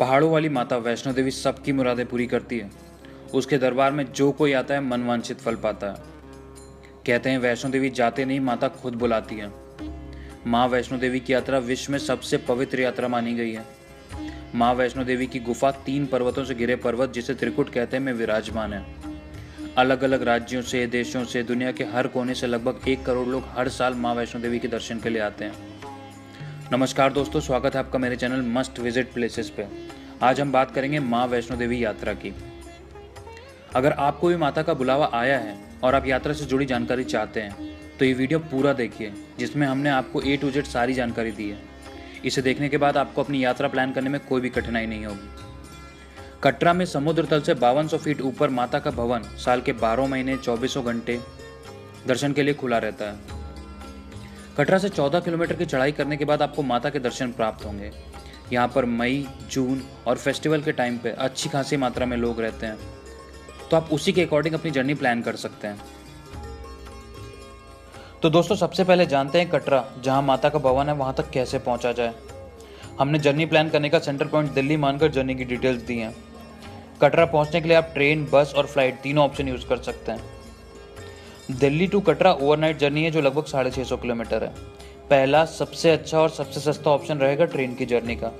पहाड़ों वाली माता वैष्णो देवी सबकी मुरादें पूरी करती है। उसके दरबार में जो कोई आता है मनवांछित फल पाता है। कहते हैं वैष्णो देवी जाते नहीं माता खुद बुलाती है। माँ वैष्णो देवी की यात्रा विश्व में सबसे पवित्र यात्रा मानी गई है। माँ वैष्णो देवी की गुफा 3 पर्वतों से घिरे पर्वत जिसे त्रिकुट कहते हैं में विराजमान है। अलग अलग राज्यों से, देशों से, दुनिया के हर कोने से लगभग 1 करोड़ लोग हर साल माँ वैष्णो देवी के दर्शन के लिए आते हैं। नमस्कार दोस्तों, स्वागत है आपका मेरे चैनल मस्ट विजिट प्लेसेस पे। आज हम बात करेंगे माँ वैष्णो देवी यात्रा की। अगर आपको भी माता का बुलावा आया है और आप यात्रा से जुड़ी जानकारी चाहते हैं तो ये वीडियो पूरा देखिए, जिसमें हमने आपको A to Z सारी जानकारी दी है। इसे देखने के बाद आपको अपनी यात्रा प्लान करने में कोई भी कठिनाई नहीं होगी। कटरा में समुद्र तल से 5200 फीट ऊपर माता का भवन साल के 12 महीने 2400 घंटे दर्शन के लिए खुला रहता है। कटरा से 14 किलोमीटर की चढ़ाई करने के बाद आपको माता के दर्शन प्राप्त होंगे। यहाँ पर मई, जून और फेस्टिवल के टाइम पे अच्छी खासी मात्रा में लोग रहते हैं, तो आप उसी के अकॉर्डिंग अपनी जर्नी प्लान कर सकते हैं। तो दोस्तों, सबसे पहले जानते हैं कटरा जहाँ माता का भवन है वहाँ तक कैसे पहुँचा जाए। हमने जर्नी प्लान करने का सेंटर पॉइंट दिल्ली मानकर जर्नी की डिटेल्स दी हैं। कटरा पहुँचने के लिए आप ट्रेन, बस और फ्लाइट तीनों ऑप्शन यूज़ कर सकते हैं। Delhi to Katra overnight journey है जो लगभग 650 किलोमीटर है। पहला, सबसे अच्छा और सबसे सस्ता ऑप्शन रहेगा ट्रेन की जर्नी का,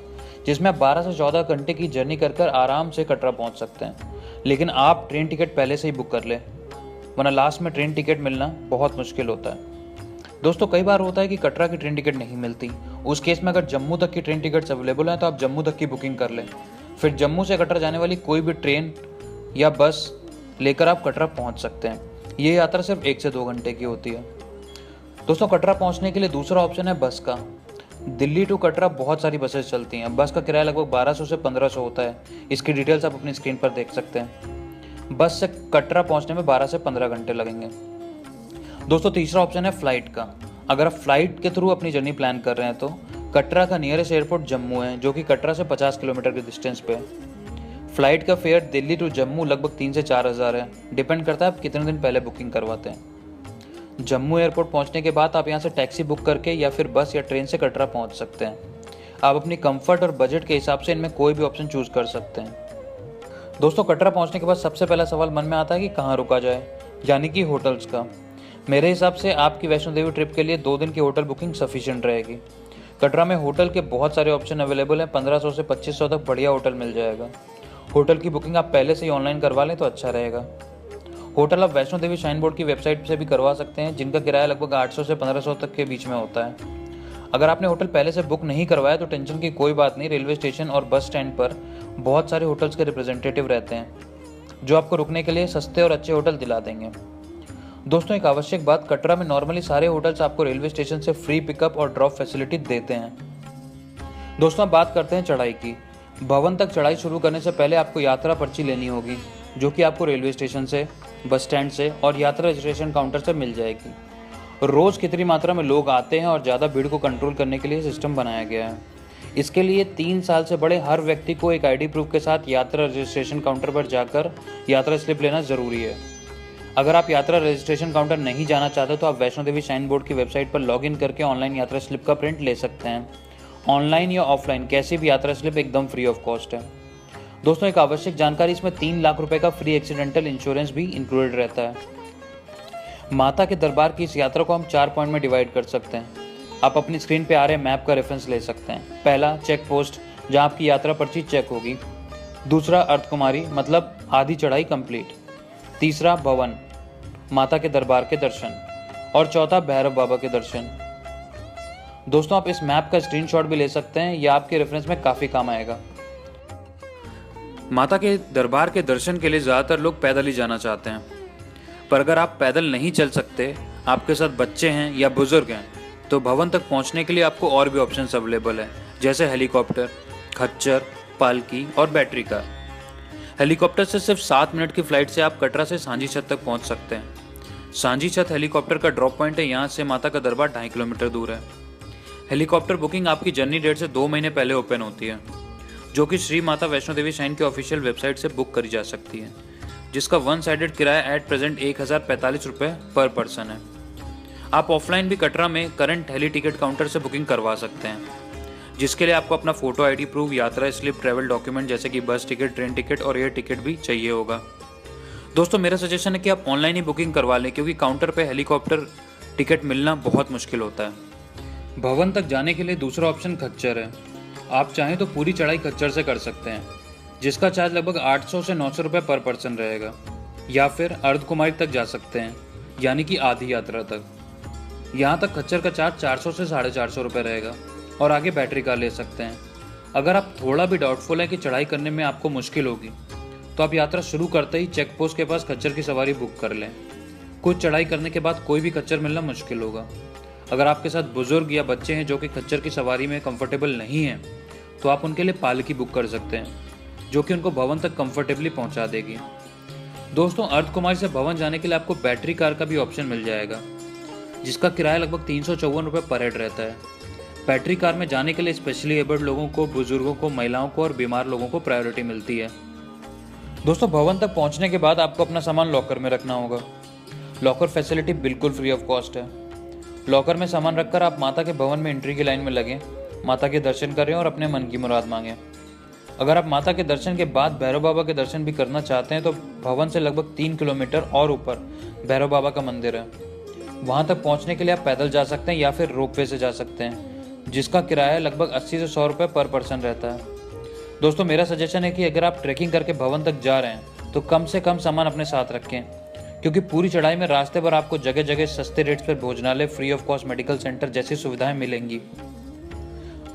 जिसमें आप 12 से 14 घंटे की जर्नी कर आराम से कटरा पहुंच सकते हैं। लेकिन आप ट्रेन टिकट पहले से ही बुक कर लें, वरना लास्ट में ट्रेन टिकट मिलना बहुत मुश्किल होता है। दोस्तों, कई बार होता है कि कटरा की ट्रेन टिकट नहीं मिलती। उस केस में अगर जम्मू तक की ट्रेन टिकट्स अवेलेबल हैं तो आप जम्मू तक की बुकिंग कर लें। फिर जम्मू से कटरा जाने वाली कोई भी ट्रेन या बस लेकर आप कटरा पहुँच सकते हैं। ये यात्रा सिर्फ 1 से 2 घंटे की होती है। दोस्तों, कटरा पहुंचने के लिए दूसरा ऑप्शन है बस का। दिल्ली टू कटरा बहुत सारी बसेस चलती हैं। बस का किराया लगभग 1200 से 1500 होता है। इसकी डिटेल्स आप अपनी स्क्रीन पर देख सकते हैं। बस से कटरा पहुंचने में 12 से 15 घंटे लगेंगे। दोस्तों, तीसरा ऑप्शन है फ्लाइट का। अगर आप फ्लाइट के थ्रू अपनी जर्नी प्लान कर रहे हैं तो कटरा का नियरेस्ट एयरपोर्ट जम्मू है, जो कि कटरा से 50 किलोमीटर के डिस्टेंस पे है। फ्लाइट का फेयर दिल्ली टू जम्मू लगभग 3 से 4 हज़ार है। डिपेंड करता है आप कितने दिन पहले बुकिंग करवाते हैं। जम्मू एयरपोर्ट पहुंचने के बाद आप यहां से टैक्सी बुक करके या फिर बस या ट्रेन से कटरा पहुंच सकते हैं। आप अपनी कंफर्ट और बजट के हिसाब से इनमें कोई भी ऑप्शन चूज कर सकते हैं। दोस्तों, कटरा पहुंचने के बाद सबसे पहला सवाल मन में आता है कि कहाँ रुका जाए, यानी कि होटल्स का। मेरे हिसाब से आपकी वैष्णो देवी ट्रिप के लिए 2 दिन की होटल बुकिंग सफिशिएंट रहेगी। कटरा में होटल के बहुत सारे ऑप्शन अवेलेबल हैं। 1500 से 2500 तक बढ़िया होटल मिल जाएगा। होटल की बुकिंग आप पहले से ही ऑनलाइन करवा लें तो अच्छा रहेगा। होटल आप वैष्णो देवी श्राइन बोर्ड की वेबसाइट से भी करवा सकते हैं, जिनका किराया लगभग 800 से 1500 तक के बीच में होता है। अगर आपने होटल पहले से बुक नहीं करवाया तो टेंशन की कोई बात नहीं। रेलवे स्टेशन और बस स्टैंड पर बहुत सारे होटल्स के रिप्रेजेंटेटिव रहते हैं जो आपको रुकने के लिए सस्ते और अच्छे होटल दिला देंगे। दोस्तों, एक आवश्यक बात, कटरा में नॉर्मली सारे होटल्स आपको रेलवे स्टेशन से फ्री पिकअप और ड्रॉप फैसिलिटी देते हैं। दोस्तों, अब बात करते हैं चढ़ाई की। भवन तक चढ़ाई शुरू करने से पहले आपको यात्रा पर्ची लेनी होगी, जो कि आपको रेलवे स्टेशन से, बस स्टैंड से और यात्रा रजिस्ट्रेशन काउंटर से मिल जाएगी। रोज़ कितनी मात्रा में लोग आते हैं और ज़्यादा भीड़ को कंट्रोल करने के लिए सिस्टम बनाया गया है। इसके लिए 3 साल से बड़े हर व्यक्ति को एक ID प्रूफ के साथ यात्रा रजिस्ट्रेशन काउंटर पर जाकर यात्रा स्लिप लेना ज़रूरी है। अगर आप यात्रा रजिस्ट्रेशन काउंटर नहीं जाना चाहते तो आप वैष्णो देवी श्राइन बोर्ड की वेबसाइट पर लॉगिन करके ऑनलाइन यात्रा स्लिप का प्रिंट ले सकते हैं। ऑनलाइन या ऑफलाइन कैसी भी यात्रा स्लिप एकदम फ्री ऑफ कॉस्ट है। दोस्तों, एक आवश्यक जानकारी, इसमें 3 लाख रुपए का फ्री एक्सीडेंटल इंश्योरेंस भी इंक्लूडेड रहता है। माता के दरबार की इस यात्रा को हम 4 पॉइंट में डिवाइड कर सकते हैं। आप अपनी स्क्रीन पे आ रहे मैप का रेफरेंस ले सकते हैं। पहला, चेक पोस्ट, जहाँ आपकी यात्रा पर्ची चेक होगी। दूसरा, अर्धकुमारी, मतलब आधी चढ़ाई कंप्लीट। तीसरा, भवन, माता के दरबार के दर्शन। और चौथा, भैरव बाबा के दर्शन। दोस्तों, आप इस मैप का स्क्रीनशॉट भी ले सकते हैं, यह आपके रेफरेंस में काफ़ी काम आएगा। माता के दरबार के दर्शन के लिए ज़्यादातर लोग पैदल ही जाना चाहते हैं, पर अगर आप पैदल नहीं चल सकते, आपके साथ बच्चे हैं या बुजुर्ग हैं, तो भवन तक पहुंचने के लिए आपको और भी ऑप्शंस अवेलेबल हैं, जैसे हेलीकॉप्टर, खच्चर, पालकी और बैटरी कार। हेलीकॉप्टर से सिर्फ 7 मिनट की फ्लाइट से आप कटरा से सांझी छत तक पहुँच सकते हैं। सांझी छत हेलीकॉप्टर का ड्रॉप पॉइंट है। यहाँ से माता का दरबार 2.5 किलोमीटर दूर है। हेलीकॉप्टर बुकिंग आपकी जर्नी डेट से 2 महीने पहले ओपन होती है, जो कि श्री माता वैष्णो देवी श्राइन की ऑफिशियल वेबसाइट से बुक करी जा सकती है, जिसका 1 साइडेड किराया एट प्रेजेंट 1045 रुपये पर पर्सन है। आप ऑफलाइन भी कटरा में करंट हेली टिकट काउंटर से बुकिंग करवा सकते हैं, जिसके लिए आपको अपना फोटो आईडी प्रूफ, यात्रा स्लिप, ट्रैवल डॉक्यूमेंट जैसे कि बस टिकट, ट्रेन टिकट और एयर टिकट भी चाहिए होगा। दोस्तों मेरा सजेशन है कि आप ऑनलाइन ही बुकिंग करवा लें, क्योंकि काउंटर पे हेलीकॉप्टर टिकट मिलना बहुत मुश्किल होता है। भवन तक जाने के लिए दूसरा ऑप्शन खच्चर है। आप चाहें तो पूरी चढ़ाई खच्चर से कर सकते हैं, जिसका चार्ज लगभग 800 से 900 रुपये पर पर्सन रहेगा। या फिर अर्धकुमारी तक जा सकते हैं, यानी कि आधी यात्रा तक। यहाँ तक खच्चर का चार्ज 400 से 450 रुपये रहेगा और आगे बैटरी कार ले सकते हैं। अगर आप थोड़ा भी डाउटफुल है कि चढ़ाई करने में आपको मुश्किल होगी, तो आप यात्रा शुरू करते ही चेक पोस्ट के पास खच्चर की सवारी बुक कर लें। कुछ चढ़ाई करने के बाद कोई भी खच्चर मिलना मुश्किल होगा। अगर आपके साथ बुजुर्ग या बच्चे हैं जो कि खच्चर की सवारी में कंफर्टेबल नहीं हैं, तो आप उनके लिए पालकी बुक कर सकते हैं, जो कि उनको भवन तक कंफर्टेबली पहुंचा देगी। दोस्तों अर्धकुमारी से भवन जाने के लिए आपको बैटरी कार का भी ऑप्शन मिल जाएगा, जिसका किराया लगभग 354 रुपये पर हेड रहता है। बैटरी कार में जाने के लिए स्पेशली एबल्ड लोगों को, बुजुर्गों को, महिलाओं को और बीमार लोगों को प्रायोरिटी मिलती है। दोस्तों भवन तक पहुंचने के बाद आपको अपना सामान लॉकर में रखना होगा। लॉकर फैसिलिटी बिल्कुल फ्री ऑफ कॉस्ट है। लॉकर में सामान रखकर आप माता के भवन में एंट्री की लाइन में लगें, माता के दर्शन करें और अपने मन की मुराद मांगें। अगर आप माता के दर्शन के बाद भैरव बाबा के दर्शन भी करना चाहते हैं, तो भवन से लगभग 3 किलोमीटर और ऊपर भैरव बाबा का मंदिर है। वहां तक पहुंचने के लिए आप पैदल जा सकते हैं या फिर रोपवे से जा सकते हैं, जिसका किराया लगभग 80 से 100 रुपये पर पर्सन रहता है। दोस्तों मेरा सजेशन है कि अगर आप ट्रैकिंग करके भवन तक जा रहे हैं, तो कम से कम सामान अपने साथ रखें, क्योंकि पूरी चढ़ाई में रास्ते पर आपको जगह जगह सस्ते रेट्स पर भोजनालय, free of cost medical centre जैसी सुविधाएं मिलेंगी।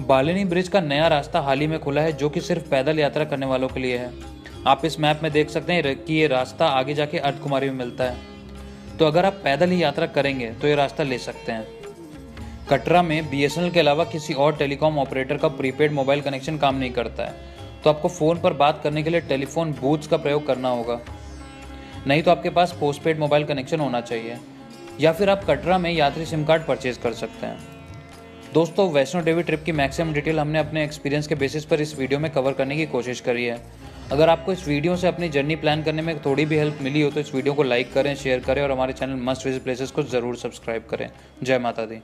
बालिनी ब्रिज का नया रास्ता हाल ही में खुला है, जो कि सिर्फ पैदल यात्रा करने वालों के लिए है। आप इस मैप में देख सकते हैं कि ये रास्ता आगे जाके अर्धकुमारी में मिलता है, तो अगर आप पैदल ही यात्रा करेंगे तो ये रास्ता ले सकते हैं। कटरा में BSNL के अलावा किसी और टेलीकॉम ऑपरेटर का प्रीपेड मोबाइल कनेक्शन काम नहीं करता है, तो आपको फ़ोन पर बात करने के लिए टेलीफोन बूथ्स का प्रयोग करना होगा। नहीं तो आपके पास पोस्टपेड मोबाइल कनेक्शन होना चाहिए, या फिर आप कटरा में यात्री सिम कार्ड परचेज कर सकते हैं। दोस्तों वैष्णो देवी ट्रिप की मैक्सिमम डिटेल हमने अपने एक्सपीरियंस के बेसिस पर इस वीडियो में कवर करने की कोशिश करी है। अगर आपको इस वीडियो से अपनी जर्नी प्लान करने में थोड़ी भी हेल्प मिली हो, तो इस वीडियो को लाइक करें, शेयर करें और हमारे चैनल मस्ट विजिट प्लेसेस को ज़रूर सब्सक्राइब करें। जय माता दी।